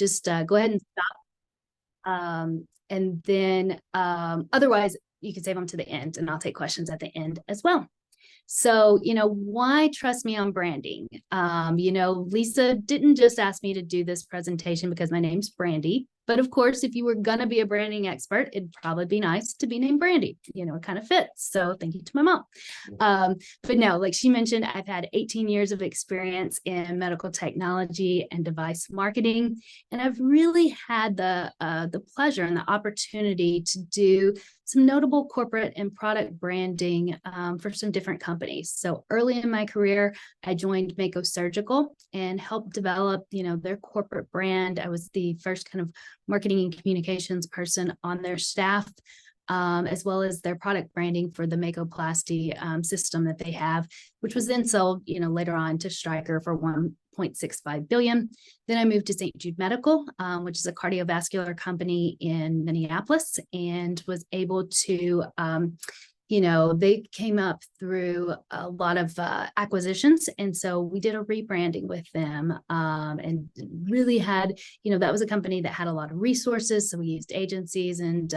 just go ahead and stop. And then otherwise, you can save them to the end, and I'll take questions at the end as well. So, why trust me on branding? Lisa didn't just ask me to do this presentation because my name's Brandy. But of course, if you were going to be a branding expert, it'd probably be nice to be named Brandy. It kind of fits. So thank you to my mom. But no, like she mentioned, I've had 18 years of experience in medical technology and device marketing. And I've really had the pleasure and the opportunity to do some notable corporate and product branding for some different companies. So early in my career, I joined Mako Surgical and helped develop, their corporate brand. I was the first kind of marketing and communications person on their staff, as well as their product branding for the Makoplasty system that they have, which was then sold, later on to Stryker for $1.65 billion. Then I moved to St. Jude Medical, which is a cardiovascular company in Minneapolis, and was able to they came up through a lot of acquisitions. And so we did a rebranding with them and really had, that was a company that had a lot of resources. So we used agencies and,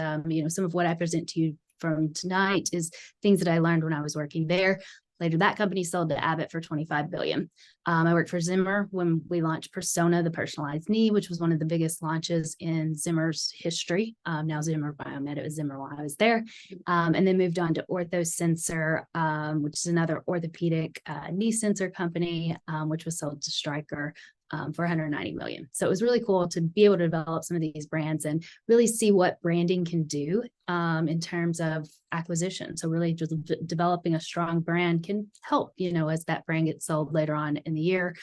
some of what I present to you from tonight is things that I learned when I was working there. Later, that company sold to Abbott for $25 billion. I worked for Zimmer when we launched Persona, the personalized knee, which was one of the biggest launches in Zimmer's history. Now Zimmer Biomed, it was Zimmer while I was there. And then moved on to OrthoSensor, which is another orthopedic knee sensor company, which was sold to Stryker for $190 million. So it was really cool to be able to develop some of these brands and really see what branding can do in terms of acquisition. So really just developing a strong brand can help, as that brand gets sold later on in the year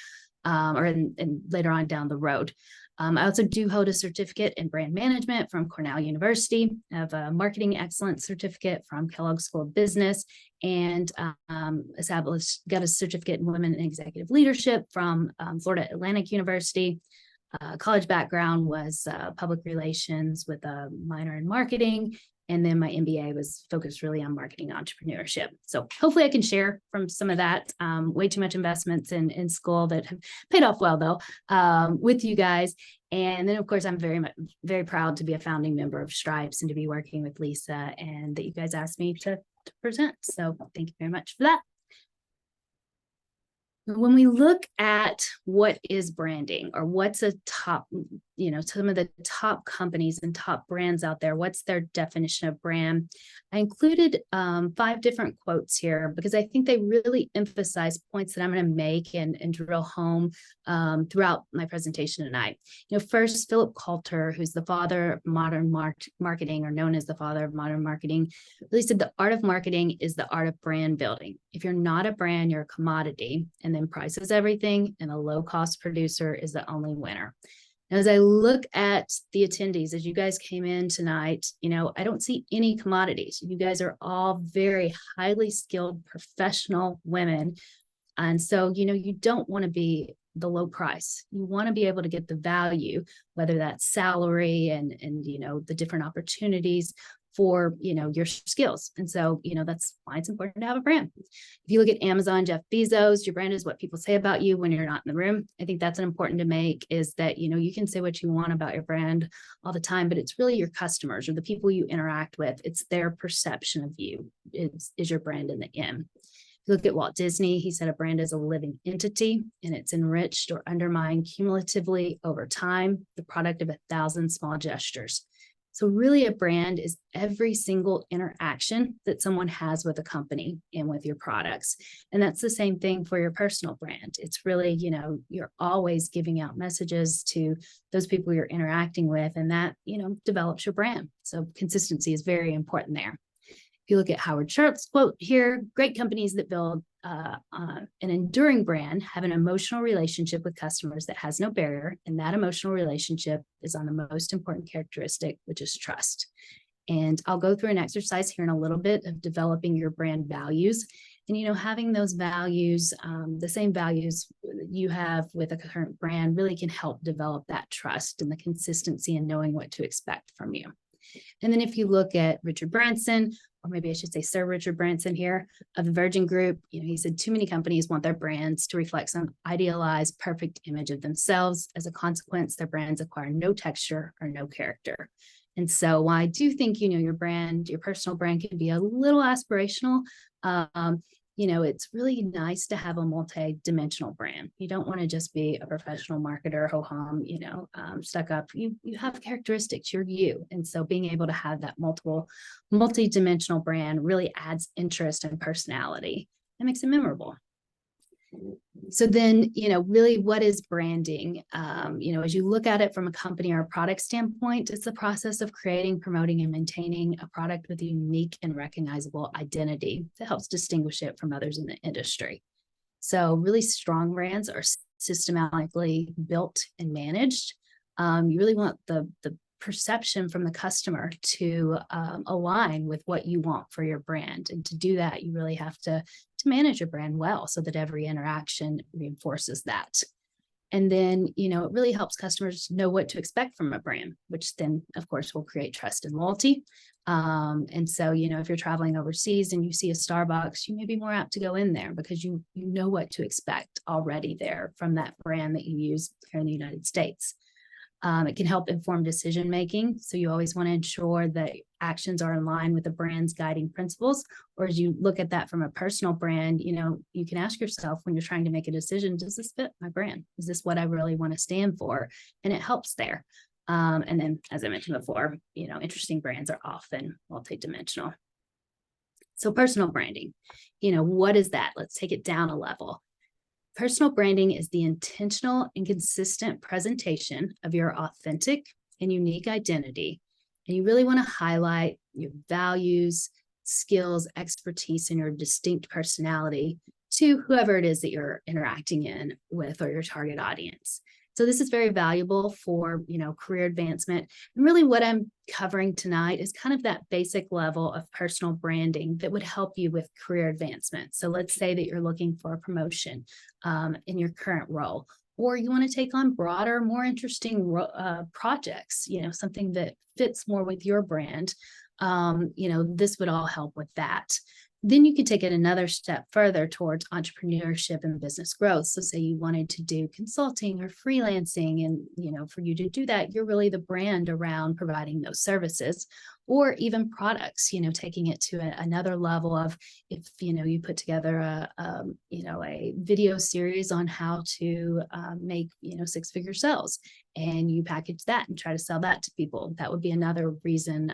or in later on down the road. I also do hold a certificate in brand management from Cornell University. I have a marketing excellence certificate from Kellogg School of Business, and got a certificate in women in executive leadership from Florida Atlantic University. College background was public relations with a minor in marketing. And then my MBA was focused really on marketing entrepreneurship. So hopefully I can share from some of that. Way too much investments in school that have paid off well, though, with you guys. And then, of course, I'm very proud to be a founding member of Stripes and to be working with Lisa, and that you guys asked me to present. So thank you very much for that. When we look at what is branding, or what's a top, some of the top companies and top brands out there, what's their definition of brand? I included 5 different quotes here because I think they really emphasize points that I'm going to make and drill home throughout my presentation tonight. First, Philip Coulter, who's the father of modern marketing, or known as the father of modern marketing, really said the art of marketing is the art of brand building. If you're not a brand, you're a commodity, and then price is everything, and a low-cost producer is the only winner. As I look at the attendees, as you guys came in tonight, I don't see any commodities. You guys are all very highly skilled professional women. And so, you don't want to be the low price. You want to be able to get the value, whether that's salary and the different opportunities for, your skills. And so, that's why it's important to have a brand. If you look at Amazon, Jeff Bezos, your brand is what people say about you when you're not in the room. I think that's important to make, is that, you can say what you want about your brand all the time, but it's really your customers or the people you interact with. It's their perception of you is your brand in the end. If you look at Walt Disney, he said a brand is a living entity, and it's enriched or undermined cumulatively over time, the product of 1,000 small gestures. So really a brand is every single interaction that someone has with a company and with your products. And that's the same thing for your personal brand. It's really, you're always giving out messages to those people you're interacting with, and that, develops your brand. So consistency is very important there. If you look at Howard Sharp's quote here, great companies that build an enduring brand have an emotional relationship with customers that has no barrier, and that emotional relationship is on the most important characteristic, which is trust. And I'll go through an exercise here in a little bit of developing your brand values, and having those values, the same values you have with a current brand, really can help develop that trust and the consistency and knowing what to expect from you. And then if you look at Richard Branson, or maybe I should say Sir Richard Branson here of the Virgin Group, he said too many companies want their brands to reflect some idealized, perfect image of themselves. As a consequence, their brands acquire no texture or no character. And so while I do think, your brand, your personal brand can be a little aspirational, it's really nice to have a multi-dimensional brand. You don't want to just be a professional marketer, ho-hum, stuck up. You have characteristics, you're you. And so being able to have that multi-dimensional brand really adds interest and personality. That makes it memorable. So then, really what is branding? As you look at it from a company or a product standpoint, it's the process of creating, promoting, and maintaining a product with a unique and recognizable identity that helps distinguish it from others in the industry. So really strong brands are systematically built and managed. You really want the perception from the customer to align with what you want for your brand. And to do that, you really have to manage your brand well so that every interaction reinforces that. And then, it really helps customers know what to expect from a brand, which then, of course, will create trust and loyalty. And so, if you're traveling overseas and you see a Starbucks, you may be more apt to go in there because you know what to expect already there from that brand that you use here in the United States. It can help inform decision-making. So you always want to ensure that actions are in line with the brand's guiding principles. Or as you look at that from a personal brand, you can ask yourself when you're trying to make a decision, does this fit my brand? Is this what I really want to stand for? And it helps there. And then, as I mentioned before, interesting brands are often multidimensional. So personal branding, what is that? Let's take it down a level. Personal branding is the intentional and consistent presentation of your authentic and unique identity. And you really want to highlight your values, skills, expertise, and your distinct personality to whoever it is that you're interacting with or your target audience. So this is very valuable for, career advancement. And really what I'm covering tonight is kind of that basic level of personal branding that would help you with career advancement. So let's say that you're looking for a promotion in your current role, or you want to take on broader, more interesting projects, something that fits more with your brand. This would all help with that. Then you could take it another step further towards entrepreneurship and business growth. So say you wanted to do consulting or freelancing, and, for you to do that, you're really the brand around providing those services, or even products, taking it to another level of if, you put together a video series on how to make, six-figure sales, and you package that and try to sell that to people. That would be another reason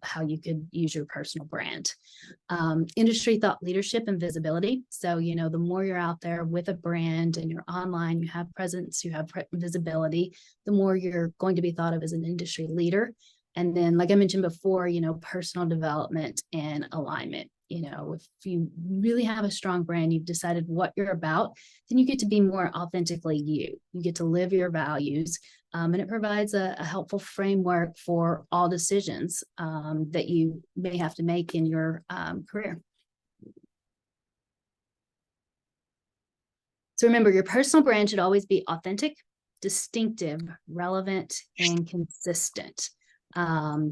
how you could use your personal brand. Industry thought leadership and visibility. So, the more you're out there with a brand and you're online, you have presence, you have visibility, the more you're going to be thought of as an industry leader. And then, like I mentioned before, personal development and alignment. If you really have a strong brand, you've decided what you're about, then you get to be more authentically you. You get to live your values, and it provides a helpful framework for all decisions that you may have to make in your career. So remember, your personal brand should always be authentic, distinctive, relevant, and consistent.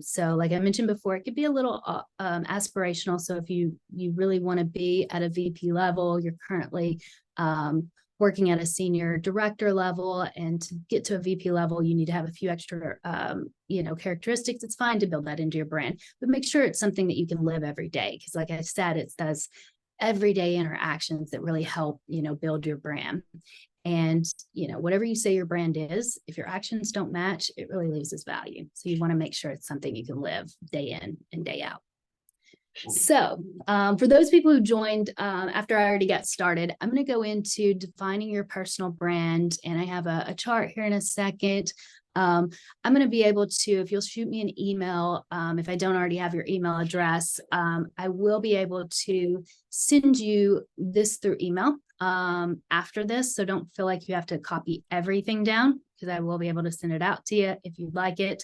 So like I mentioned before, it could be a little aspirational. So if you really want to be at a VP level, you're currently working at a senior director level, and to get to a VP level, you need to have a few extra, characteristics. It's fine to build that into your brand, but make sure it's something that you can live every day. Because like I said, it's those everyday interactions that really help, build your brand. And, whatever you say your brand is, if your actions don't match, it really loses value. So you want to make sure it's something you can live day in and day out. So for those people who joined after I already got started, I'm going to go into defining your personal brand. And I have a chart here in a second. I'm going to be able to, if you'll shoot me an email, if I don't already have your email address, I will be able to send you this through email after this. So don't feel like you have to copy everything down, because I will be able to send it out to you if you'd like it.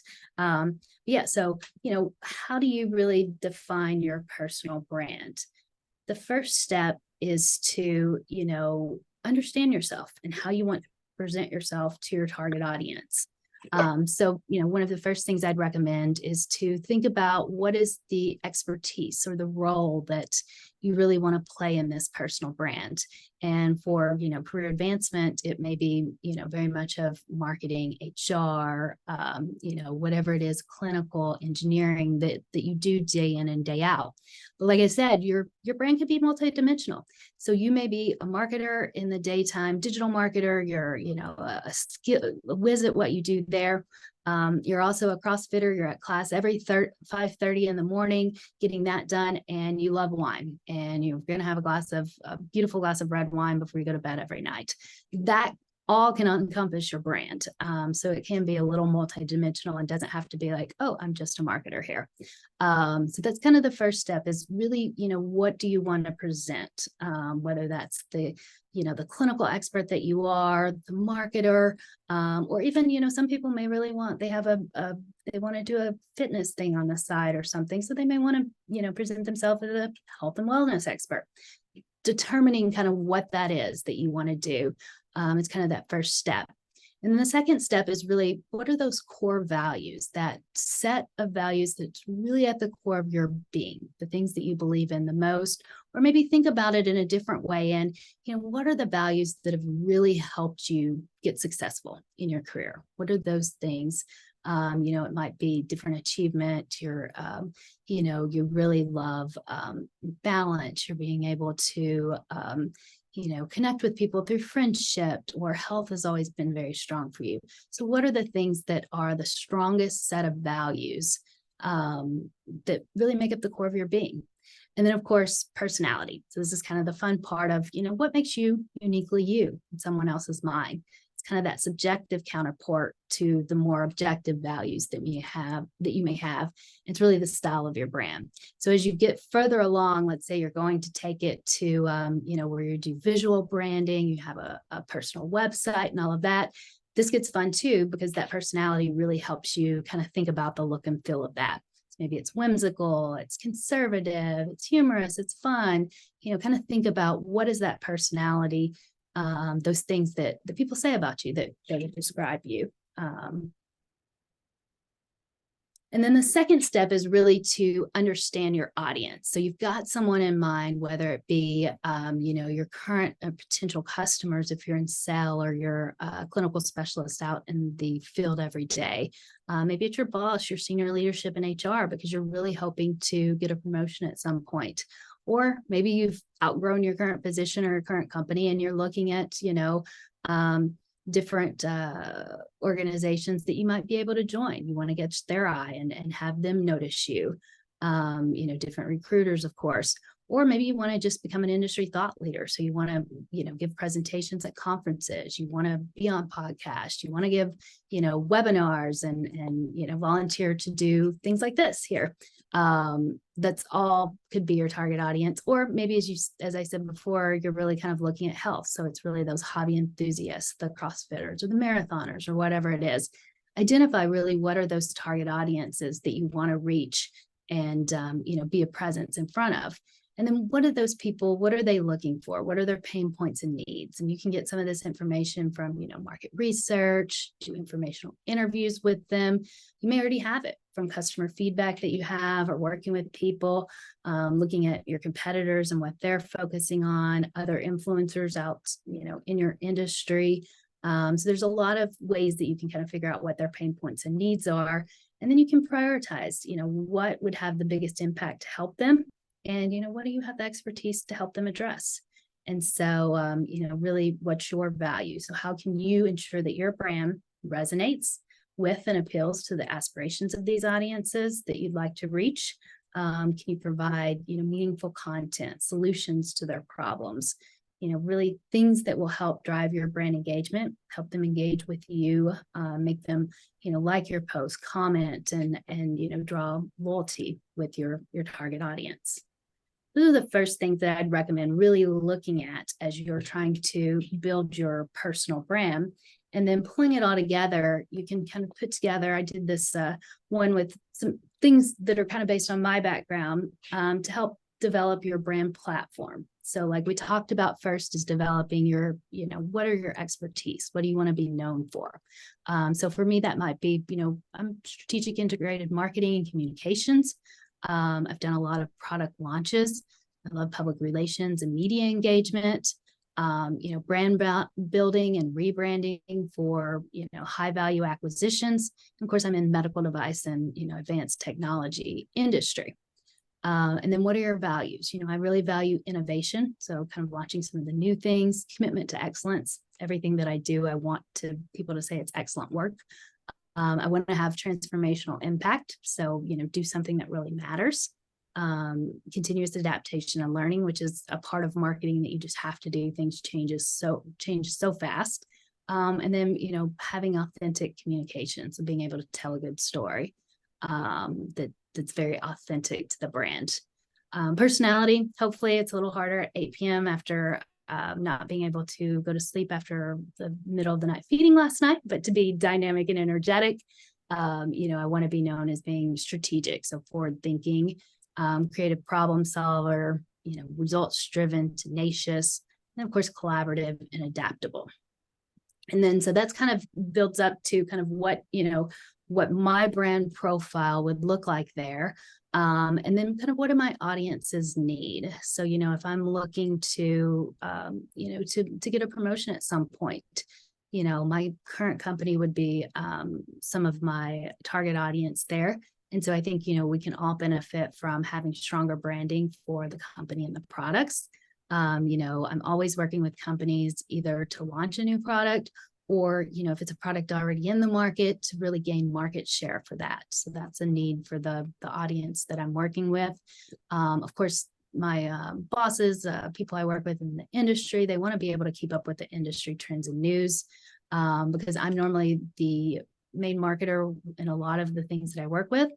Yeah, so, how do you really define your personal brand? The first step is to, understand yourself and how you want to present yourself to your target audience. So, one of the first things I'd recommend is to think about what is the expertise or the role that you really want to play in this personal brand. And for, career advancement, it may be, very much of marketing, HR, whatever it is, clinical engineering that you do day in and day out. But like I said, your brand could be multidimensional. So you may be a marketer in the daytime, digital marketer, you're, a whiz at what you do there. You're also a CrossFitter. You're at class every 5:30 in the morning, getting that done, and you love wine, and you're going to have a beautiful glass of red wine before you go to bed every night. That all can encompass your brand. So it can be a little multidimensional and doesn't have to be like, oh, I'm just a marketer here. So that's kind of the first step is really, what do you want to present? Whether that's the clinical expert that you are, the marketer, or even, some people may really they want to do a fitness thing on the side or something. So they may want to, present themselves as a health and wellness expert. Determining kind of what that is that you want to do. It's kind of that first step. And then the second step is really, what are those core values, that set of values that's really at the core of your being, the things that you believe in the most, or maybe think about it in a different way. And, what are the values that have really helped you get successful in your career? What are those things? It might be different achievement. You really love balance. You're being able to, connect with people through friendship, or health has always been very strong for you. So what are the things that are the strongest set of values that really make up the core of your being? And then, of course, personality. So this is kind of the fun part of, what makes you uniquely you in someone else's mind. It's kind of that subjective counterpart to the more objective values that you may have. It's really the style of your brand. So as you get further along, let's say you're going to take it to, where you do visual branding, you have a personal website and all of that. This gets fun too, because that personality really helps you kind of think about the look and feel of that. Maybe it's whimsical, it's conservative, it's humorous, it's fun, kind of think about what is that personality, those things that the people say about you that would describe you. And then the second step is really to understand your audience. So you've got someone in mind, whether it be, your current potential customers, if you're in sales or you're a clinical specialist out in the field every day. Maybe it's your boss, your senior leadership in HR, because you're really hoping to get a promotion at some point. Or maybe you've outgrown your current position or your current company and you're looking at, different organizations that you might be able to join. You want to get their eye and have them notice you, different recruiters, of course. Or maybe you want to just become an industry thought leader. So you want to, give presentations at conferences. You want to be on podcasts. You want to give, webinars and volunteer to do things like this here. That's all could be your target audience. Or maybe as I said before, you're really kind of looking at health. So it's really those hobby enthusiasts, the CrossFitters or the marathoners or whatever it is. Identify really what are those target audiences that you want to reach and, be a presence in front of. And then what are those people, what are they looking for? What are their pain points and needs? And you can get some of this information from, market research, do informational interviews with them. You may already have it from customer feedback that you have or working with people, looking at your competitors and what they're focusing on, other influencers out, in your industry. So there's a lot of ways that you can kind of figure out what their pain points and needs are. And then you can prioritize, what would have the biggest impact to help them. And, what do you have the expertise to help them address? And so, really what's your value? So how can you ensure that your brand resonates with and appeals to the aspirations of these audiences that you'd like to reach? Can you provide, meaningful content, solutions to their problems? Really things that will help drive your brand engagement, help them engage with you, make them, like your post, comment, and draw loyalty with your target audience. Those are the first things that I'd recommend really looking at as you're trying to build your personal brand. And then pulling it all together, you can kind of put together, I did this one with some things that are kind of based on my background to help develop your brand platform. So like we talked about first is developing your, what are your expertise? What do you want to be known for? So for me, that might be, I'm strategic integrated marketing and communications. I've done a lot of product launches. I love public relations and media engagement, brand building and rebranding for, high value acquisitions. And of course, I'm in medical device and, advanced technology industry. And then what are your values? I really value innovation. So kind of launching some of the new things, commitment to excellence. Everything that I do, I want people to say it's excellent work. I want to have transformational impact. So, do something that really matters. Continuous adaptation and learning, which is a part of marketing that you just have to do. Things change so fast. And then, having authentic communication. So being able to tell a good story that's very authentic to the brand. Personality, hopefully it's a little harder at 8 p.m. after not being able to go to sleep after the middle of the night feeding last night, but to be dynamic and energetic. I want to be known as being strategic, so forward thinking, creative problem solver, results driven, tenacious, and of course collaborative and adaptable. And then so that's kind of builds up to kind of what my brand profile would look like there. And then kind of what do my audiences need? So, if I'm looking to, to get a promotion at some point, my current company would be some of my target audience there. And so I think, we can all benefit from having stronger branding for the company and the products. I'm always working with companies either to launch a new product or, if it's a product already in the market, to really gain market share for that. So that's a need for the audience that I'm working with. Of course, my bosses, people I work with in the industry, they want to be able to keep up with the industry trends and news because I'm normally the main marketer in a lot of the things that I work with.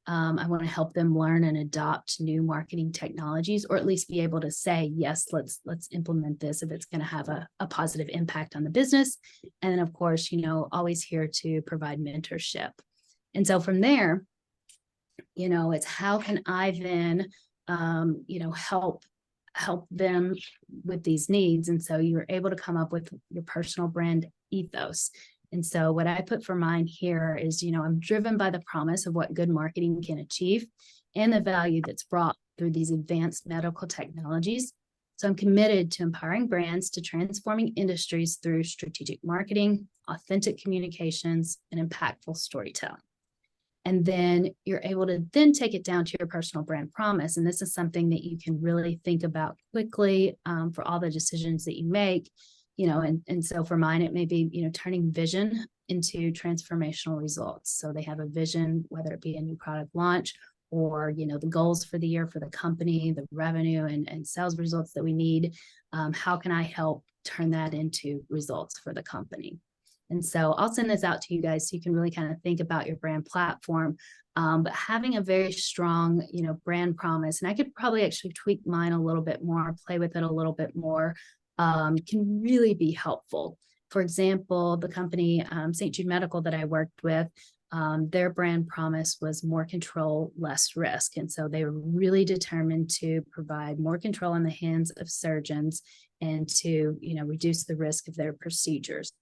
I want to help them learn and adopt new marketing technologies, or at least be able to say, yes, let's implement this if it's going to have a positive impact on the business. And then, of course, always here to provide mentorship. And so from there, it's how can I then, help them with these needs. And so you're able to come up with your personal brand ethos. And so what I put for mine here is, I'm driven by the promise of what good marketing can achieve and the value that's brought through these advanced medical technologies. So I'm committed to empowering brands to transforming industries through strategic marketing, authentic communications, and impactful storytelling. And then you're able to then take it down to your personal brand promise. And this is something that you can really think about quickly for all the decisions that you make. And so for mine, it may be, turning vision into transformational results. So they have a vision, whether it be a new product launch or, the goals for the year for the company, the revenue and sales results that we need. How can I help turn that into results for the company? And so I'll send this out to you guys so you can really kind of think about your brand platform, but having a very strong, brand promise. And I could probably actually tweak mine a little bit more, play with it a little bit more. Can really be helpful. For example, the company St. Jude Medical that I worked with, their brand promise was more control, less risk. And so they were really determined to provide more control in the hands of surgeons and to, reduce the risk of their procedures.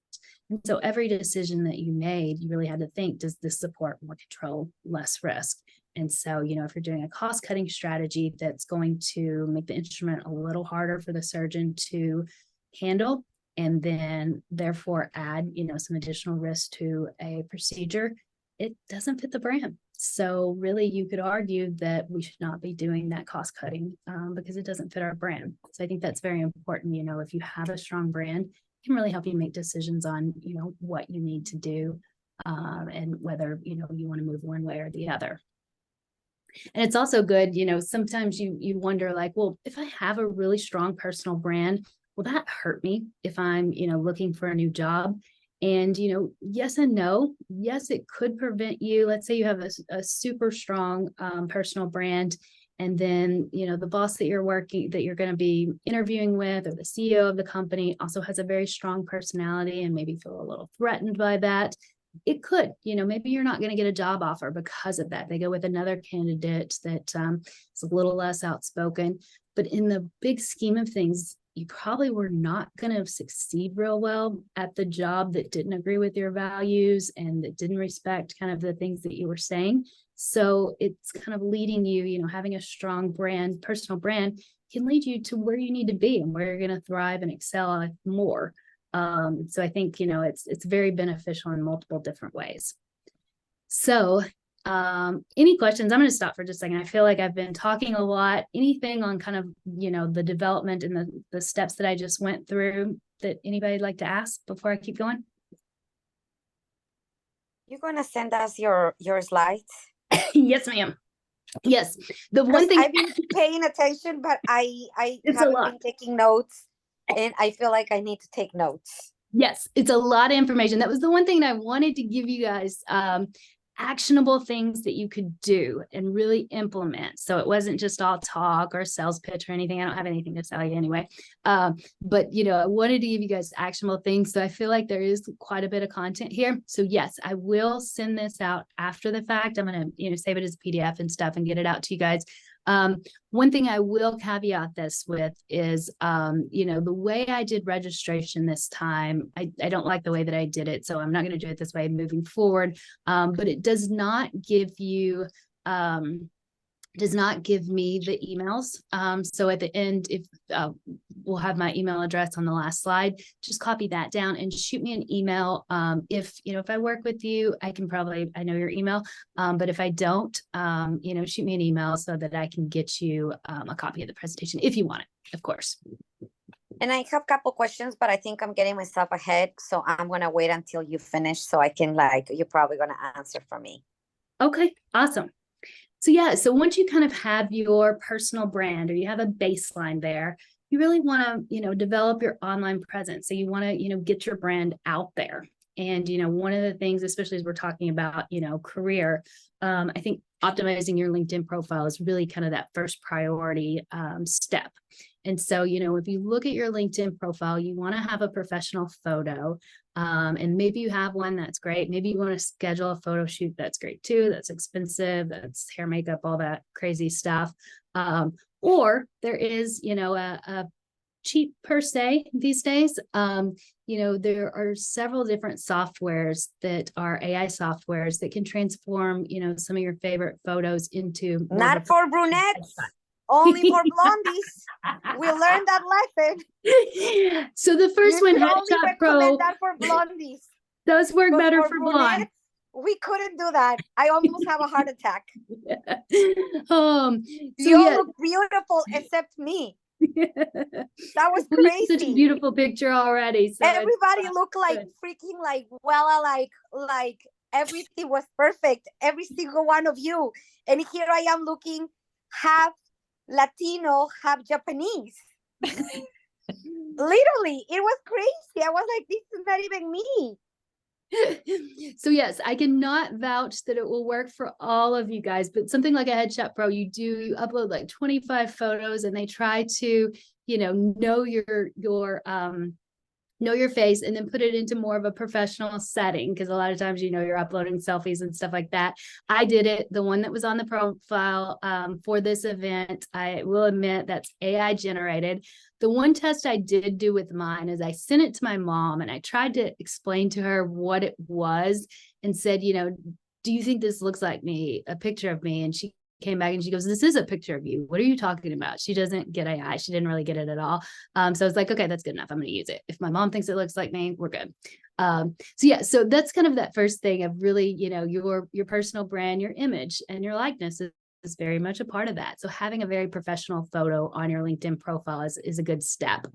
And so every decision that you made, you really had to think, does this support more control, less risk? And so, if you're doing a cost-cutting strategy that's going to make the instrument a little harder for the surgeon to handle, and then therefore add, some additional risk to a procedure, it doesn't fit the brand. So really, you could argue that we should not be doing that cost-cutting because it doesn't fit our brand. So I think that's very important. If you have a strong brand, it can really help you make decisions on, what you need to do and whether, you want to move one way or the other. And it's also good, sometimes you wonder like, well, if I have a really strong personal brand, will that hurt me if I'm, looking for a new job? And, yes and no. Yes, it could prevent you. Let's say you have a super strong personal brand. And then, the boss that you're going to be interviewing with, or the CEO of the company, also has a very strong personality and maybe feel a little threatened by that. It could, maybe you're not going to get a job offer because of that. They go with another candidate that is a little less outspoken. But in the big scheme of things, you probably were not going to succeed real well at the job that didn't agree with your values and that didn't respect kind of the things that you were saying. So it's kind of leading you, you know, having a strong brand, personal brand can lead you to where you need to be and where you're going to thrive and excel more. So I think, you know, it's very beneficial in multiple different ways. So any questions? I'm going to stop for just a second. I feel like I've been talking a lot. Anything on kind of, you know, the development and the steps that I just went through that anybody would like to ask before I keep going? You're going to send us your slides? Yes, ma'am. Yes. The one thing I've been paying attention, but I haven't been taking notes, and I feel like I need to take notes. Yes, it's a lot of information. That was the one thing that I wanted to give you guys, actionable things that you could do and really implement. So it wasn't just all talk or sales pitch or anything. I don't have anything to sell you anyway. But, you know, I wanted to give you guys actionable things. So I feel like there is quite a bit of content here. So yes, I will send this out after the fact. I'm going to, you know, save it as a PDF and stuff and get it out to you guys. One thing I will caveat this with is, you know, the way I did registration this time, I don't like the way that I did it. So I'm not going to do it this way moving forward. But it does not give you, does not give me the emails. So at the end, if we'll have my email address on the last slide, just copy that down and shoot me an email. If, you know, if I work with you, I can probably, I know your email, but if I don't, you know, shoot me an email so that I can get you a copy of the presentation if you want it, of course. And I have a couple questions, but I think I'm getting myself ahead. So I'm going to wait until you finish so I can, like, you're probably going to answer for me. Okay, awesome. So yeah, so once you kind of have your personal brand or you have a baseline there, you really want to, you know, develop your online presence. So you want to, you know, get your brand out there. And, you know, one of the things, especially as we're talking about, you know, career, I think optimizing your LinkedIn profile is really kind of that first priority step. And so, you know, if you look at your LinkedIn profile, you want to have a professional photo. And maybe you have one that's great. Maybe you want to schedule a photo shoot. That's great too. That's expensive. That's hair, makeup, all that crazy stuff. Or there is, you know, a cheap per se these days. You know, there are several different softwares that are AI softwares that can transform, you know, some of your favorite photos into not for brunettes, only for blondies. We learned that lesson. So the first one, Headshot Pro, that for blondies does work better for blonde. We couldn't do that. I almost have a heart attack. So you all look beautiful except me. That was crazy. Such a beautiful picture already. So everybody looked like freaking like, well, like everything was perfect. Every single one of you. And here I am looking half Latino, half Japanese. Literally, it was crazy. I was like, this is not even me. So yes, I cannot vouch that it will work for all of you guys, but something like a Headshot Pro, you upload like 25 photos and they try to, you know your face and then put it into more of a professional setting. Because a lot of times, you know, you're uploading selfies and stuff like that. I did it. The one that was on the profile for this event, I will admit that's AI generated. The one test I did do with mine is I sent it to my mom and I tried to explain to her what it was and said, you know, do you think this looks like me, a picture of me? And she came back and she goes, this is a picture of you. What are you talking about? She doesn't get AI. She didn't really get it at all. So I was like, okay, that's good enough. I'm going to use it. If my mom thinks it looks like me, we're good. So yeah, so that's kind of that first thing of really, you know, your personal brand, your image and your likeness is very much a part of that. So having a very professional photo on your LinkedIn profile is a good step.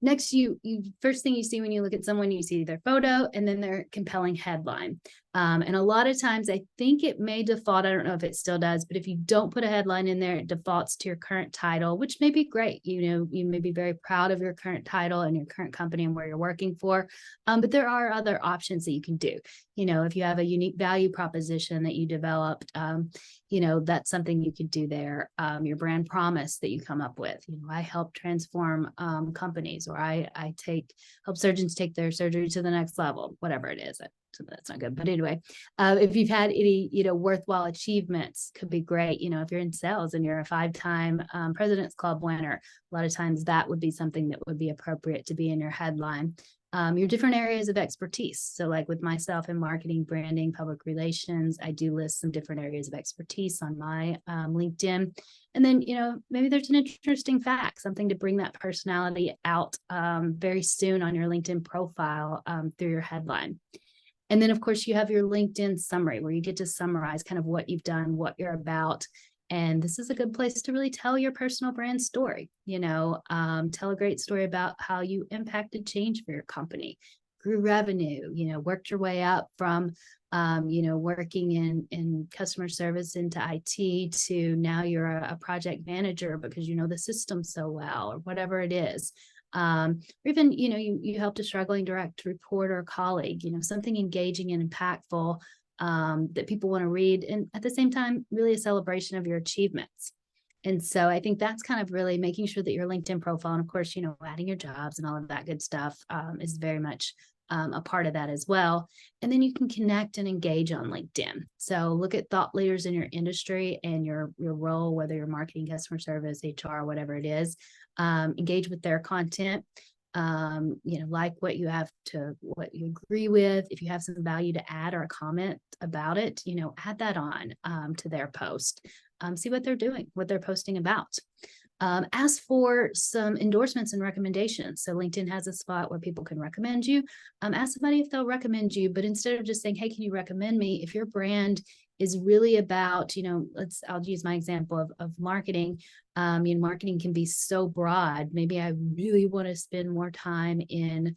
Next, you first thing you see when you look at someone, you see their photo and then their compelling headline. And a lot of times I think it may default, I don't know if it still does, but if you don't put a headline in there, it defaults to your current title, which may be great. You know, you may be very proud of your current title and your current company and where you're working for. But there are other options that you can do. You know, if you have a unique value proposition that you developed, you know, that's something you could do there. Your brand promise that you come up with. You know, I help transform companies, or I help surgeons take their surgery to the next level, whatever it is. so that's not good. But anyway, if you've had any, worthwhile achievements, could be great. If you're in sales and you're a 5-time President's Club winner, a lot of times that would be something that would be appropriate to be in your headline. Your different areas of expertise. So like with myself in marketing, branding, public relations, I do list some different areas of expertise on my LinkedIn. And then, maybe there's an interesting fact, something to bring that personality out very soon on your LinkedIn profile through your headline. And then, of course, you have your LinkedIn summary where you get to summarize kind of what you've done, what you're about. And this is a good place to really tell your personal brand story, tell a great story about how you impacted change for your company, grew revenue, worked your way up from, working in customer service into IT to now you're a project manager because you know the system so well, or whatever it is. Or even, you helped a struggling direct report or colleague, something engaging and impactful that people want to read, and at the same time, really a celebration of your achievements. And so I think that's kind of really making sure that your LinkedIn profile, and of course, adding your jobs and all of that good stuff is very much a part of that as well. And then you can connect and engage on LinkedIn. So look at thought leaders in your industry and your role, whether you're marketing, customer service, HR, whatever it is, engage with their content. Like what you agree with. If you have some value to add or a comment about it, add that on to their post. See what they're doing, what they're posting about. Ask for some endorsements and recommendations. So LinkedIn has a spot where people can recommend you. Ask somebody if they'll recommend you, but instead of just saying, hey, can you recommend me? If your brand is really about, I'll use my example of marketing. Marketing can be so broad. Maybe I really want to spend more time in,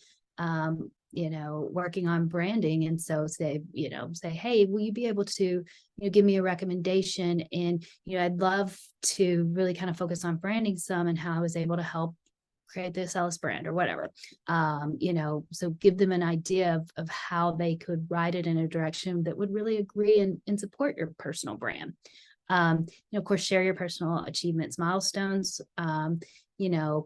working on branding. And so say, hey, will you be able to, give me a recommendation? And, I'd love to really kind of focus on branding some and how I was able to help create the Ellis brand or whatever. So give them an idea of how they could ride it in a direction that would really agree and support your personal brand. Of course, share your personal achievements, milestones.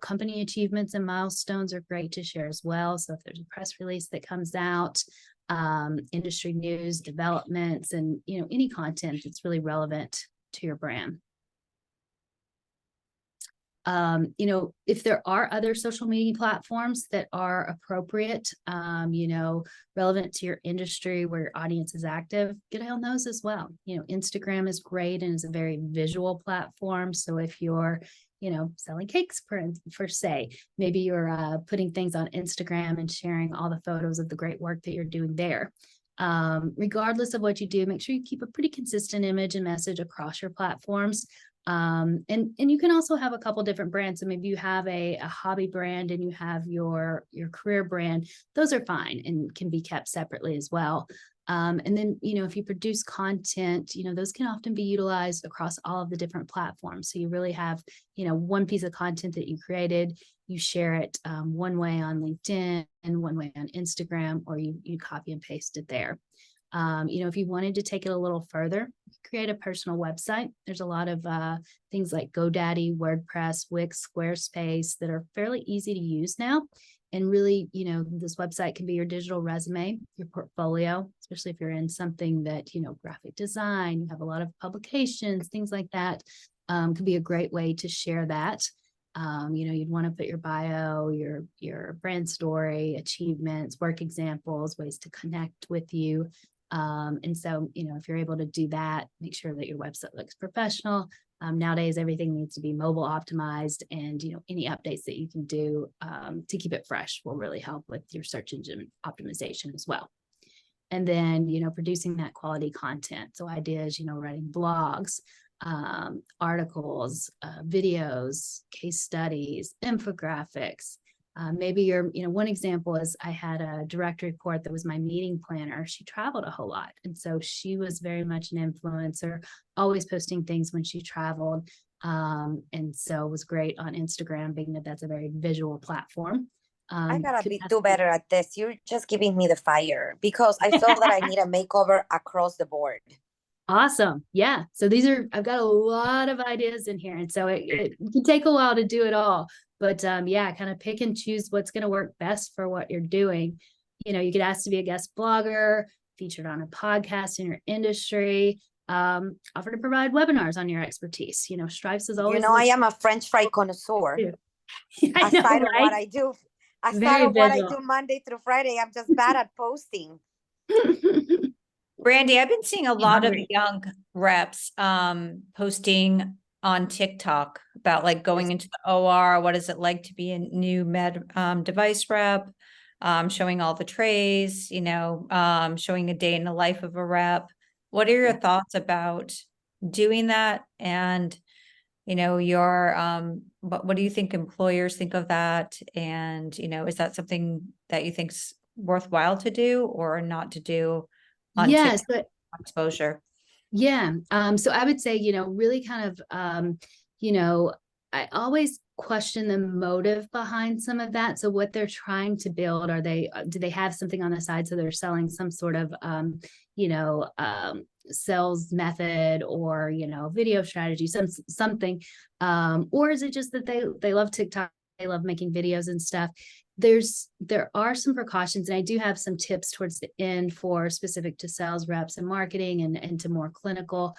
Company achievements and milestones are great to share as well. So if there's a press release that comes out, industry news, developments, and, any content that's really relevant to your brand. If there are other social media platforms that are appropriate, relevant to your industry where your audience is active, get on those as well. Instagram is great and is a very visual platform. So if you're, selling cakes per se, maybe you're putting things on Instagram and sharing all the photos of the great work that you're doing there. Regardless of what you do, make sure you keep a pretty consistent image and message across your platforms. And you can also have a couple different brands. So maybe you have a hobby brand and you have your career brand. Those are fine and can be kept separately as well. And then, if you produce content, those can often be utilized across all of the different platforms. So you really have, one piece of content that you created, you share it one way on LinkedIn and one way on Instagram, or you copy and paste it there. If you wanted to take it a little further, create a personal website. There's a lot of things like GoDaddy, WordPress, Wix, Squarespace that are fairly easy to use now. And really, this website can be your digital resume, your portfolio, especially if you're in something that, graphic design, you have a lot of publications, things like that, could be a great way to share that. You'd want to put your bio, your brand story, achievements, work examples, ways to connect with you. And so, if you're able to do that, make sure that your website looks professional. Nowadays, everything needs to be mobile optimized, and, any updates that you can do to keep it fresh will really help with your search engine optimization as well. And then, producing that quality content. So ideas, writing blogs, articles, videos, case studies, infographics. Maybe one example is I had a direct report that was my meeting planner. She traveled a whole lot. And so she was very much an influencer, always posting things when she traveled. And so it was great on Instagram, being that that's a very visual platform. I gotta do better at this. You're just giving me the fire because I feel that I need a makeover across the board. Awesome. Yeah. So I've got a lot of ideas in here. And so it can take a while to do it all. But kind of pick and choose what's going to work best for what you're doing. You could ask to be a guest blogger, featured on a podcast in your industry, offer to provide webinars on your expertise. You know, Stripes is always. I am a French fry connoisseur. I know, aside of right? what I do, Very what I visual. do Monday through Friday, I'm just bad at posting. Brandy, I've been seeing a lot of Hungry. young reps posting on TikTok about like going into the OR. What is it like to be a new med device rep? Showing all the trays, showing a day in the life of a rep. What are your thoughts about doing that? And, what do you think employers think of that? And, is that something that you think's worthwhile to do or not to do on Yes, TikTok exposure? Yeah. So I would say, really kind of, I always question the motive behind some of that. So what they're trying to build, do they have something on the side? So they're selling some sort of, sales method or, video strategy, something. Or is it just that they love TikTok? They love making videos and stuff. There are some precautions, and I do have some tips towards the end for specific to sales reps and marketing and to more clinical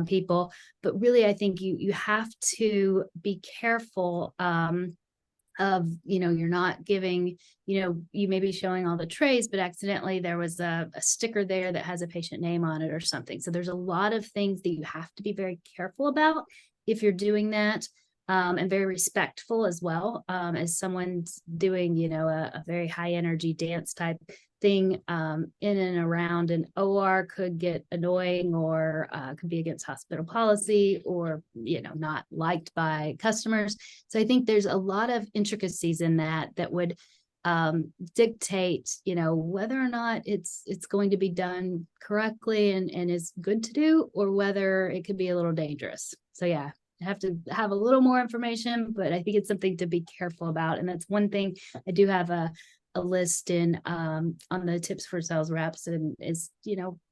people. But really, I think you have to be careful of, you're not giving, you may be showing all the trays, but accidentally there was a sticker there that has a patient name on it or something. So there's a lot of things that you have to be very careful about if you're doing that. And very respectful as well, as someone's doing, a very high energy dance type thing in and around an OR could get annoying or could be against hospital policy or, not liked by customers. So I think there's a lot of intricacies in that would dictate, whether or not it's going to be done correctly and is good to do, or whether it could be a little dangerous. So yeah. Have to have a little more information, but I think it's something to be careful about. And that's one thing I do have a list in on the tips for sales reps, and is,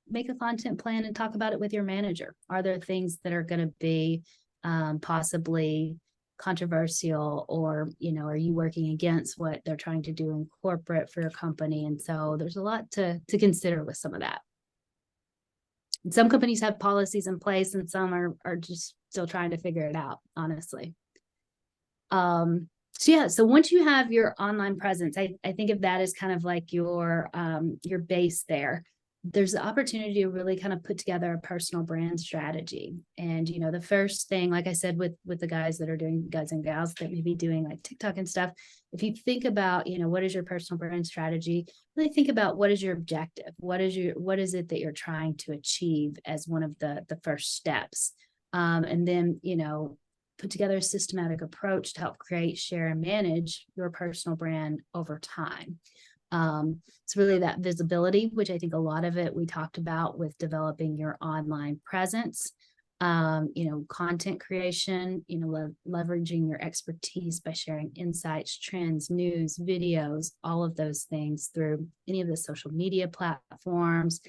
make a content plan and talk about it with your manager. Are there things that are going to be possibly controversial, or, are you working against what they're trying to do in corporate for your company? And so there's a lot to consider with some of that. Some companies have policies in place and some are just still trying to figure it out, honestly. So once you have your online presence, I think of that as kind of like your base there. There's the opportunity to really kind of put together a personal brand strategy. And, the first thing, like I said, with the guys that are doing, guys and gals that may be doing like TikTok and stuff, if you think about, what is your personal brand strategy, really think about what is your objective? What is it that you're trying to achieve as one of the first steps? And then, put together a systematic approach to help create, share, and manage your personal brand over time. It's really that visibility, which I think a lot of it we talked about with developing your online presence, content creation, leveraging your expertise by sharing insights, trends, news, videos, all of those things through any of the social media platforms.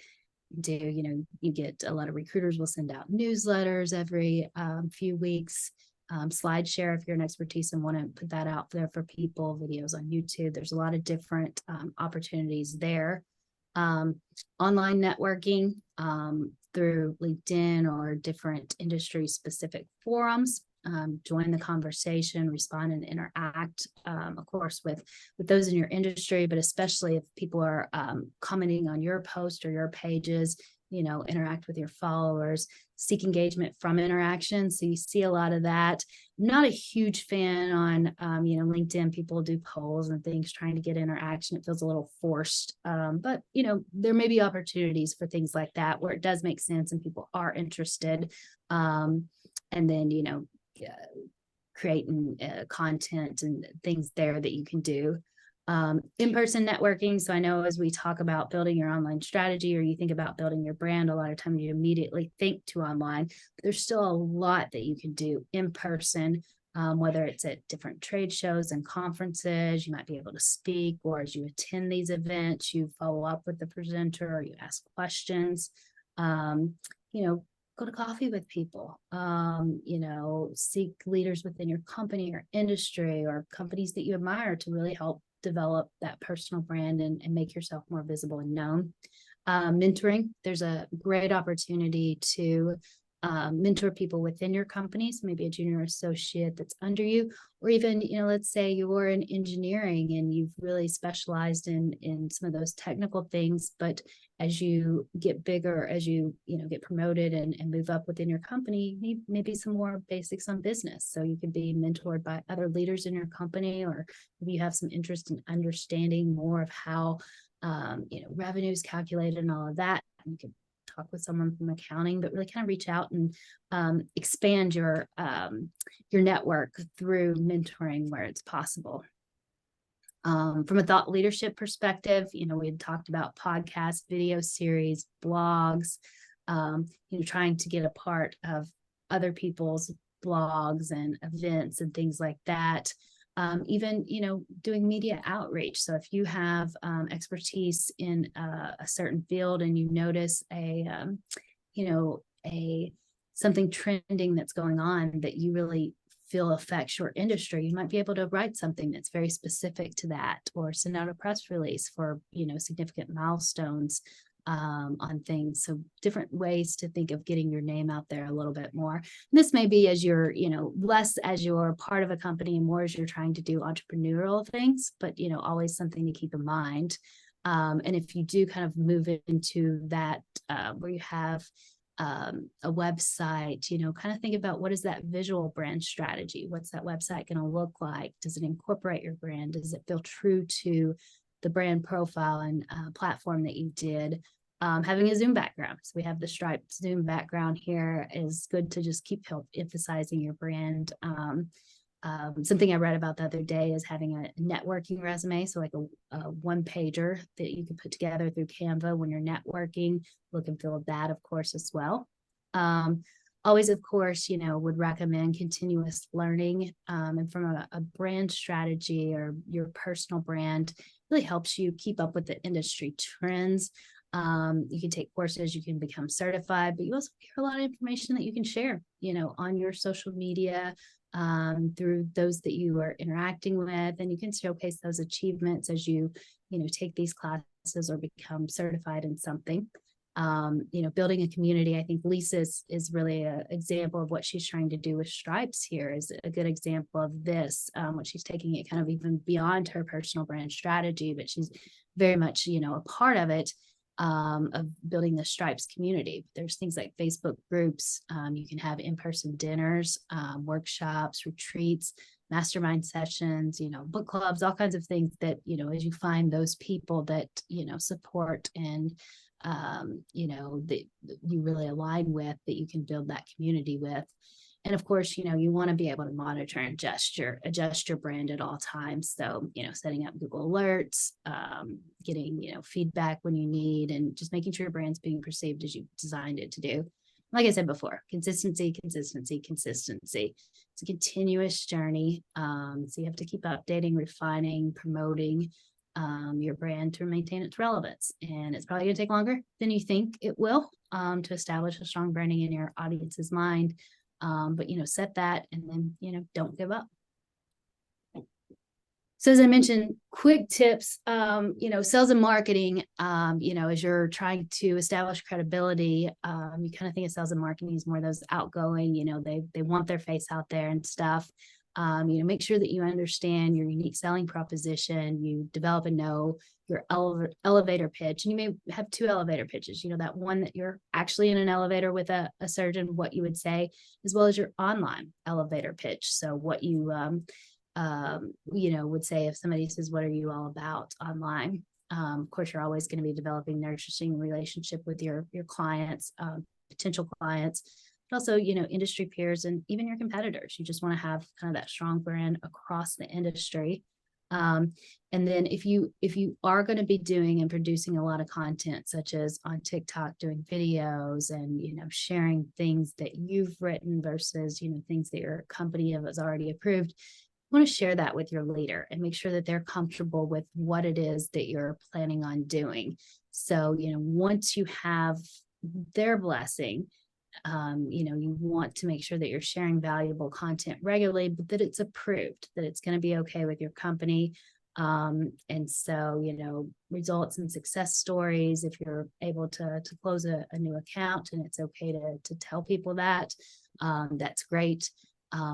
You get a lot of recruiters will send out newsletters every few weeks. SlideShare if you're an expertise and want to put that out there for people, videos on YouTube. There's a lot of different opportunities there. Online networking through LinkedIn or different industry specific forums. Join the conversation, respond and interact, of course, with those in your industry, but especially if people are commenting on your post or your pages, interact with your followers, seek engagement from interaction. So you see a lot of that. I'm not a huge fan on, LinkedIn. People do polls and things trying to get interaction. It feels a little forced, but, there may be opportunities for things like that where it does make sense and people are interested. And then, creating content and things there that you can do. In-person networking. So I know as we talk about building your online strategy or you think about building your brand, a lot of times you immediately think to online, but there's still a lot that you can do in person, whether it's at different trade shows and conferences, you might be able to speak, or as you attend these events, you follow up with the presenter or you ask questions, go to coffee with people, seek leaders within your company or industry or companies that you admire to really help develop that personal brand and make yourself more visible and known. Mentoring, there's a great opportunity to mentor people within your company. So maybe a junior associate that's under you, or even, let's say you're in engineering and you've really specialized in some of those technical things, but as you get bigger, as you get promoted and move up within your company, you need maybe some more basics on business. So you could be mentored by other leaders in your company, or maybe you have some interest in understanding more of how revenue is calculated and all of that. You could talk with someone from accounting, but really kind of reach out and expand your network through mentoring where it's possible. From a thought leadership perspective, we had talked about podcasts, video series, blogs, trying to get a part of other people's blogs and events and things like that. Even, doing media outreach. So if you have expertise in a certain field and you notice something trending that's going on that you really feel affects your industry, you might be able to write something that's very specific to that, or send out a press release for, significant milestones on things. So different ways to think of getting your name out there a little bit more. And this may be as you're, less as you're part of a company and more as you're trying to do entrepreneurial things, but, always something to keep in mind. And if you do kind of move into that where you have a website, kind of think about what is that visual brand strategy? What's that website going to look like? Does it incorporate your brand? Does it feel true to the brand profile and platform that you did? Having a Zoom background. So we have the striped Zoom background here is good to just keep emphasizing your brand. Something I read about the other day is having a networking resume. So like a one pager that you can put together through Canva when you're networking, look and feel that, of course, as well. Always, of course, would recommend continuous learning. And from a brand strategy or your personal brand, really helps you keep up with the industry trends. You can take courses, you can become certified, but you also hear a lot of information that you can share, on your social media, through those that you are interacting with, and you can showcase those achievements as you, take these classes or become certified in something. Building a community. I think Lisa is really an example of what she's trying to do with Stripes here, is a good example of this, what she's taking it kind of even beyond her personal brand strategy, but she's very much, a part of it, of building the Stripes community. There's things like Facebook groups. You can have in-person dinners, workshops, retreats, mastermind sessions, book clubs, all kinds of things that, as you find those people that, support and that you really align with, that you can build that community with. And of course, you want to be able to monitor and adjust your brand at all times. So, setting up Google alerts, getting, feedback when you need, and just making sure your brand's being perceived as you designed it to do. Like I said before, consistency. It's a continuous journey. So you have to keep updating, refining, promoting your brand to maintain its relevance. And it's probably going to take longer than you think it will to establish a strong branding in your audience's mind. But, set that, and then, don't give up. So as I mentioned, quick tips, sales and marketing, as you're trying to establish credibility, you kind of think of sales and marketing as more those outgoing, they want their face out there and stuff. Make sure that you understand your unique selling proposition, you develop and know your elevator pitch. And you may have two elevator pitches, that one that you're actually in an elevator with a surgeon, what you would say, as well as your online elevator pitch. So what you, would say if somebody says, what are you all about online? Of course, you're always going to be developing nurturing relationship with your clients, potential clients, but also, industry peers and even your competitors. You just want to have kind of that strong brand across the industry. And then if you are going to be doing and producing a lot of content, such as on TikTok, doing videos and, sharing things that you've written versus, things that your company has already approved, you want to share that with your leader and make sure that they're comfortable with what it is that you're planning on doing. So, once you have their blessing, you want to make sure that you're sharing valuable content regularly, but that it's approved, that it's going to be okay with your company. And so, results and success stories, if you're able to close a new account and it's okay to tell people that, that's great.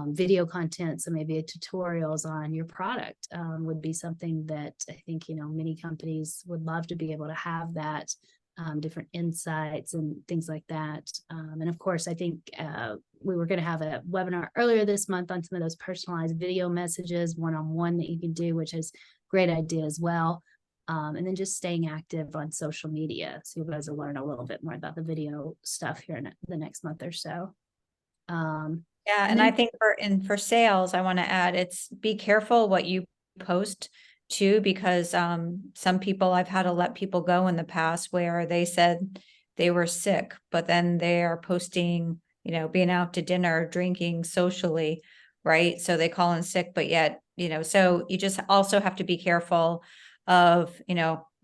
Video content, so maybe tutorials on your product would be something that I think, many companies would love to be able to have that, different insights and things like that. And of course, I think we were going to have a webinar earlier this month on some of those personalized video messages, one-on-one that you can do, which is a great idea as well. And then just staying active on social media. So you guys will learn a little bit more about the video stuff here in the next month or so. Yeah, and I think for sales, I want to add, it's be careful what you post too, because some people, I've had to let people go in the past where they said they were sick, but then they are posting, being out to dinner, drinking socially, right? So they call in sick, but yet, so you just also have to be careful of,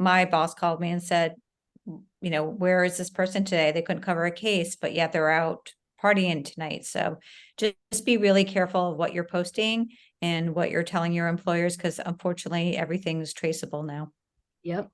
my boss called me and said, where is this person today? They couldn't cover a case, but yet they're out partying tonight. So just be really careful of what you're posting and what you're telling your employers, because unfortunately everything's traceable now. Yep.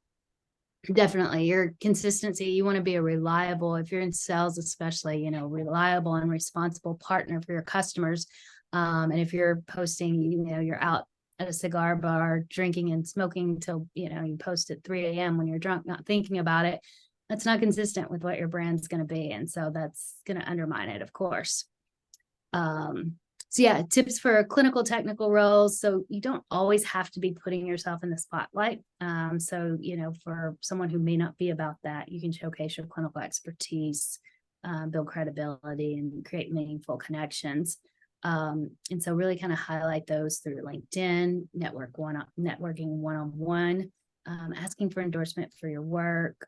Definitely. Your consistency, you want to be a reliable, if you're in sales, especially, reliable and responsible partner for your customers. And if you're posting, you're out at a cigar bar, drinking and smoking till, you post at 3 a.m. when you're drunk, not thinking about it, that's not consistent with what your brand's going to be. And so that's going to undermine it, of course. So yeah, tips for clinical technical roles. So you don't always have to be putting yourself in the spotlight. So, for someone who may not be about that, you can showcase your clinical expertise, build credibility, and create meaningful connections. And so really kind of highlight those through LinkedIn, networking one-on-one, asking for endorsement for your work.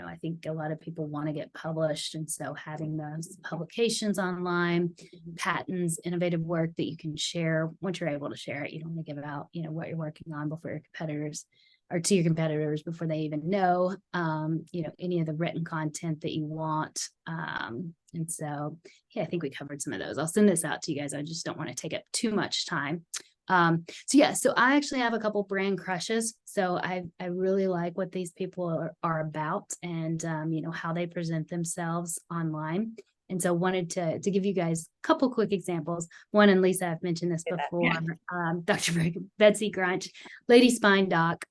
I think a lot of people want to get published. And so having those publications online, patents, innovative work that you can share once you're able to share it. You don't want to give out, what you're working on before your competitors or to your competitors before they even know, any of the written content that you want. And so, yeah, I think we covered some of those. I'll send this out to you guys. I just don't want to take up too much time. So I actually have a couple brand crushes. So I really like what these people are about and, how they present themselves online. And so wanted to give you guys a couple quick examples. One, and Lisa, I've mentioned this before, Dr. Betsy Grunch, Lady Spine Doc.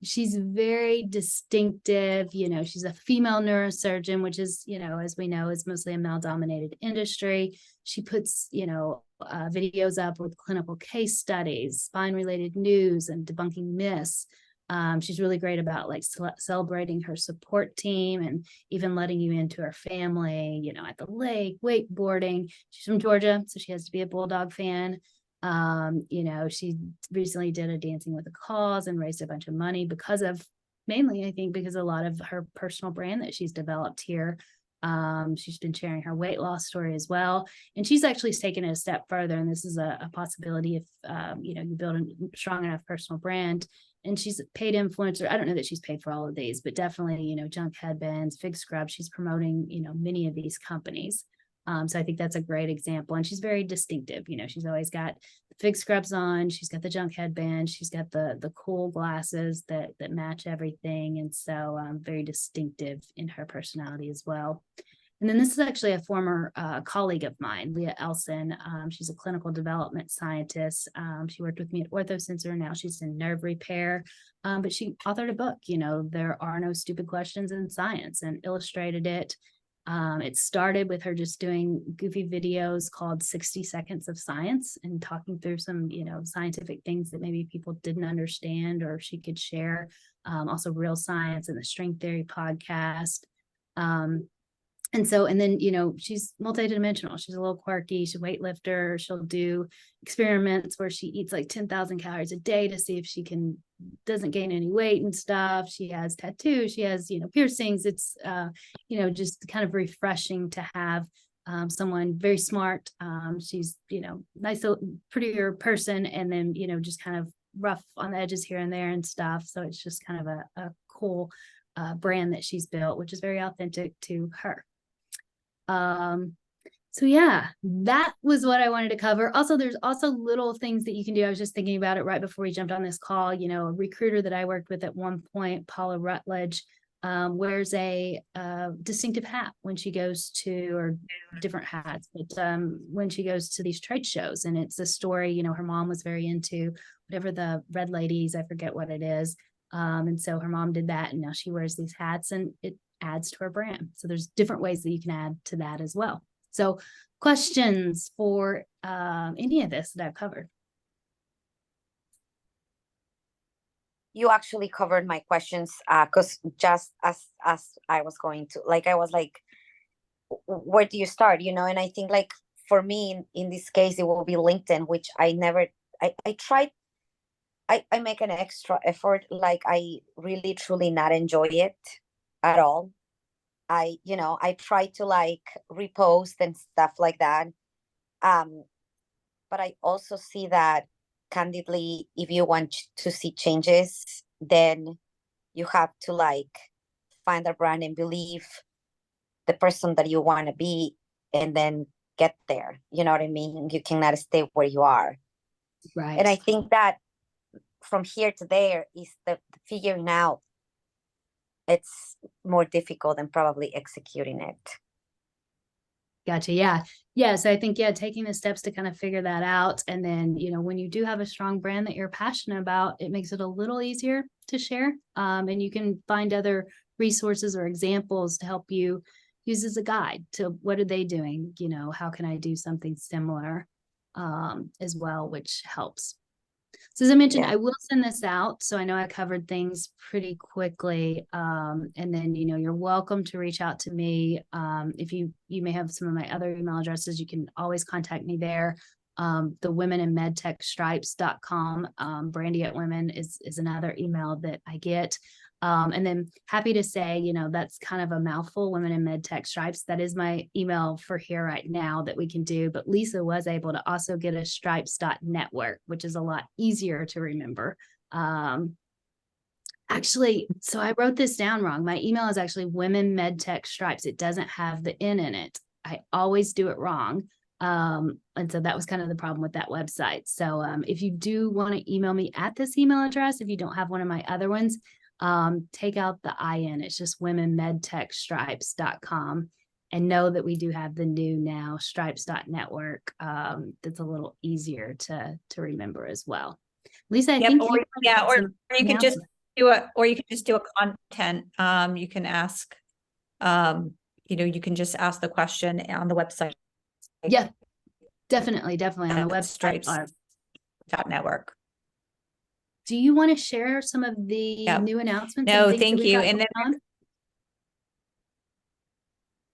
She's very distinctive. She's a female neurosurgeon, which is, as we know, is mostly a male-dominated industry. She puts, videos up with clinical case studies, spine-related news, and debunking myths. She's really great about celebrating her support team and even letting you into her family, at the lake, wakeboarding. She's from Georgia, so she has to be a Bulldog fan. She recently did a Dancing with a Cause and raised a bunch of money mainly, I think, because a lot of her personal brand that she's developed here. She's been sharing her weight loss story as well. And she's actually taken it a step further. And this is a possibility if, you build a strong enough personal brand. And she's a paid influencer. I don't know that she's paid for all of these, but definitely, junk headbands, fig scrubs. She's promoting, many of these companies. So I think that's a great example. And she's very distinctive. She's always got the fig scrubs on. She's got the junk headband. She's got the cool glasses that match everything. And so very distinctive in her personality as well. And then this is actually a former colleague of mine, Leah Elson. She's a clinical development scientist. She worked with me at OrthoSensor. Now she's in nerve repair. But she authored a book, There Are No Stupid Questions in Science, and illustrated it. It started with her just doing goofy videos called 60 Seconds of Science and talking through some, scientific things that maybe people didn't understand or she could share. Also Real Science and the String Theory podcast. And then, she's multidimensional. She's a little quirky. She's a weightlifter. She'll do experiments where she eats like 10,000 calories a day to see if she doesn't gain any weight and stuff. She has tattoos. She has, piercings. It's, just kind of refreshing to have someone very smart. She's, nice, prettier person. And then, just kind of rough on the edges here and there and stuff. So it's just kind of a cool brand that she's built, which is very authentic to her. So yeah, that was what I wanted to cover. Also, there's also little things that you can do. I was just thinking about it right before we jumped on this call. You know, a recruiter that I worked with at one point, Paula Rutledge, wears a distinctive hat when she goes to, or different hats, but when she goes to these trade shows. And it's a story, you know, her mom was very into whatever the red ladies, I forget what it is. And so her mom did that, and now she wears these hats, and it adds to her brand. So there's different ways that you can add to that as well. So questions for any of this that I've covered? You actually covered my questions, because just as I was going to, like, I was like, where do you start? You know, and I think, like, for me in this case, it will be LinkedIn, which I never, I tried, I make an extra effort. Like, I really truly not enjoy it at all. You know, I try to like repost and stuff like that. Um, but I also see that, candidly, if you want to see changes, then you have to like find a brand and believe the person that you want to be, and then get there. You know what I mean? You cannot stay where you are. Right. And I think that from here to there is the figuring out. It's more difficult than probably executing it. Gotcha. Yeah. Yeah. So I think, yeah, taking the steps to kind of figure that out. And then, you know, when you do have a strong brand that you're passionate about, it makes it a little easier to share. And you can find other resources or examples to help you use as a guide to what are they doing? You know, how can I do something similar as well, which helps. So as I mentioned, Yeah. I will send this out. So I know I covered things pretty quickly. And then, you know, you're welcome to reach out to me. If you may have some of my other email addresses, you can always contact me there. The women in medtech stripes.com, Brandy at Women is another email that I get. And then happy to say, you know, that's kind of a mouthful, Women in MedTech Stripes. That is my email for here right now that we can do. But Lisa was able to also get a stripes.network, which is a lot easier to remember. Actually, so I wrote this down wrong. My email is actually Women MedTech Stripes. It doesn't have the N in it. I always do it wrong. And so that was kind of the problem with that website. So if you do want to email me at this email address, if you don't have one of my other ones, take out the IN. It's just womenmedtechstripes.com, and know that we do have the new now stripes.network. That's a little easier to remember as well. Lisa, I think or, yeah, or you can just do a content. You can ask, you know, you can just ask the question on the website. Yeah, definitely on the website. Stripes.network. Do you want to share some of the new announcements? No, thank you. And then,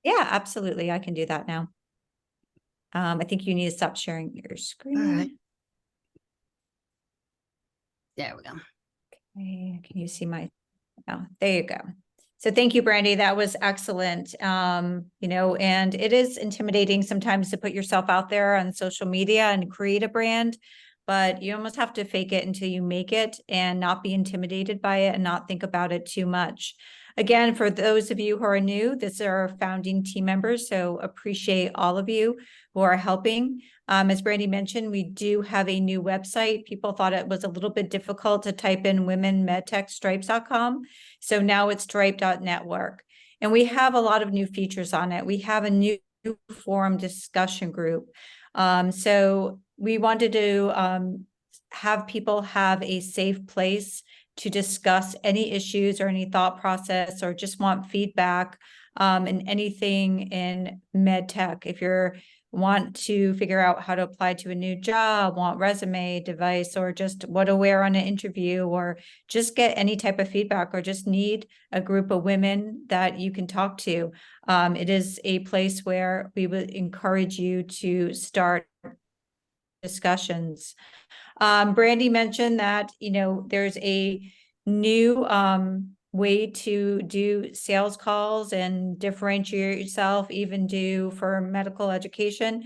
yeah, absolutely. I can do that now. I think you need to stop sharing your screen. All right. There we go. Okay, can you see my, oh, there you go. So thank you, Brandy. That was excellent. You know, and it is intimidating sometimes to put yourself out there on social media and create a brand, but you almost have to fake it until you make it and not be intimidated by it and not think about it too much. Again, for those of you who are new, this are our founding team members, so appreciate all of you who are helping. As Brandy mentioned, we do have a new website. People thought it was a little bit difficult to type in womenmedtechstripes.com. So now it's stripe.network. And we have a lot of new features on it. We have a new forum discussion group. So we wanted to have people have a safe place to discuss any issues or any thought process, or just want feedback in anything in med tech. If you're want to figure out how to apply to a new job, want resume, device, or just what to wear on an interview, or just get any type of feedback, or just need a group of women that you can talk to. It is a place where we would encourage you to start discussions. Brandy mentioned that, you know, there's a new way to do sales calls and differentiate yourself, even do for medical education,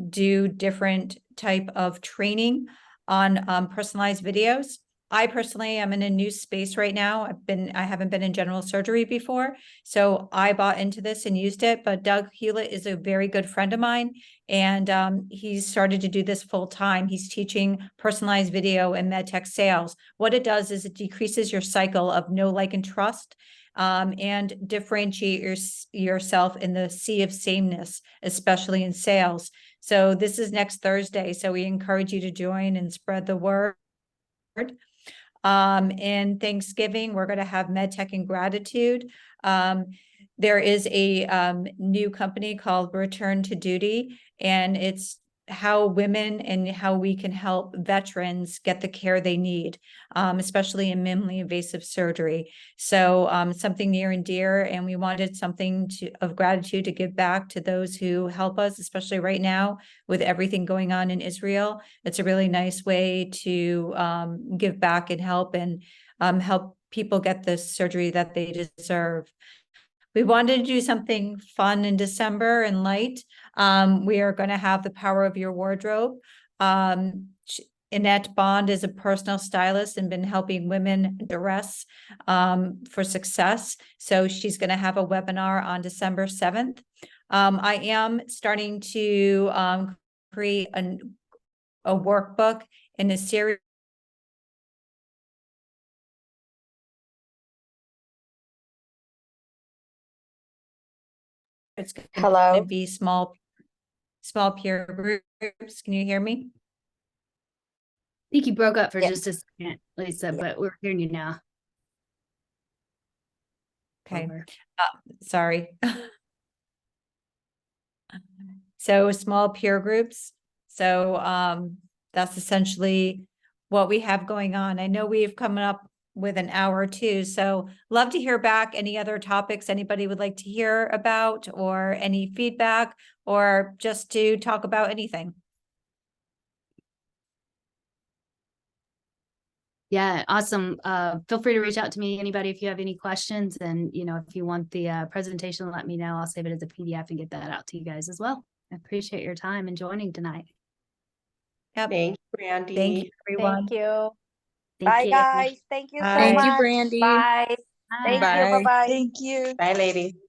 do different type of training on personalized videos. I personally am in a new space right now. I haven't been in general surgery before, so I bought into this and used it. But Doug Hewlett is a very good friend of mine, and he's started to do this full time. He's teaching personalized video and med tech sales. What it does is it decreases your cycle of know, like, and trust, and differentiate yourself in the sea of sameness, especially in sales. So this is next Thursday. So we encourage you to join and spread the word. In Thanksgiving, we're going to have MedTech and Gratitude. There is a new company called Return to Duty, and it's how women and how we can help veterans get the care they need, especially in minimally invasive surgery. So something near and dear, and we wanted something of gratitude to give back to those who help us, especially right now with everything going on in Israel. It's a really nice way to give back and help people get the surgery that they deserve. We wanted to do something fun in December and light. We are going to have the Power of Your Wardrobe. Annette Bond is a personal stylist and been helping women dress for success. So she's going to have a webinar on December 7th. I am starting to create a workbook in a series. It's going to be small peer groups. Can you hear me? I think you broke up for Yeah. just a second, Lisa, but we're hearing you now. Okay. Over. Sorry. So small peer groups. So that's essentially what we have going on. I know we've come up with an hour or two, so love to hear back any other topics anybody would like to hear about, or any feedback, or just to talk about anything. Yeah, awesome. Feel free to reach out to me, anybody, if you have any questions. And, if you want the presentation, let me know. I'll save it as a PDF and get that out to you guys as well. I appreciate your time and joining tonight. Yep. Thank you, Brandy. Thank you, everyone. Thank you. Thank Bye, you. guys. Thank you so Bye. much. Thank you, Brandy. Bye. Thank you. Bye. Bye-bye. Thank you. Bye, ladies.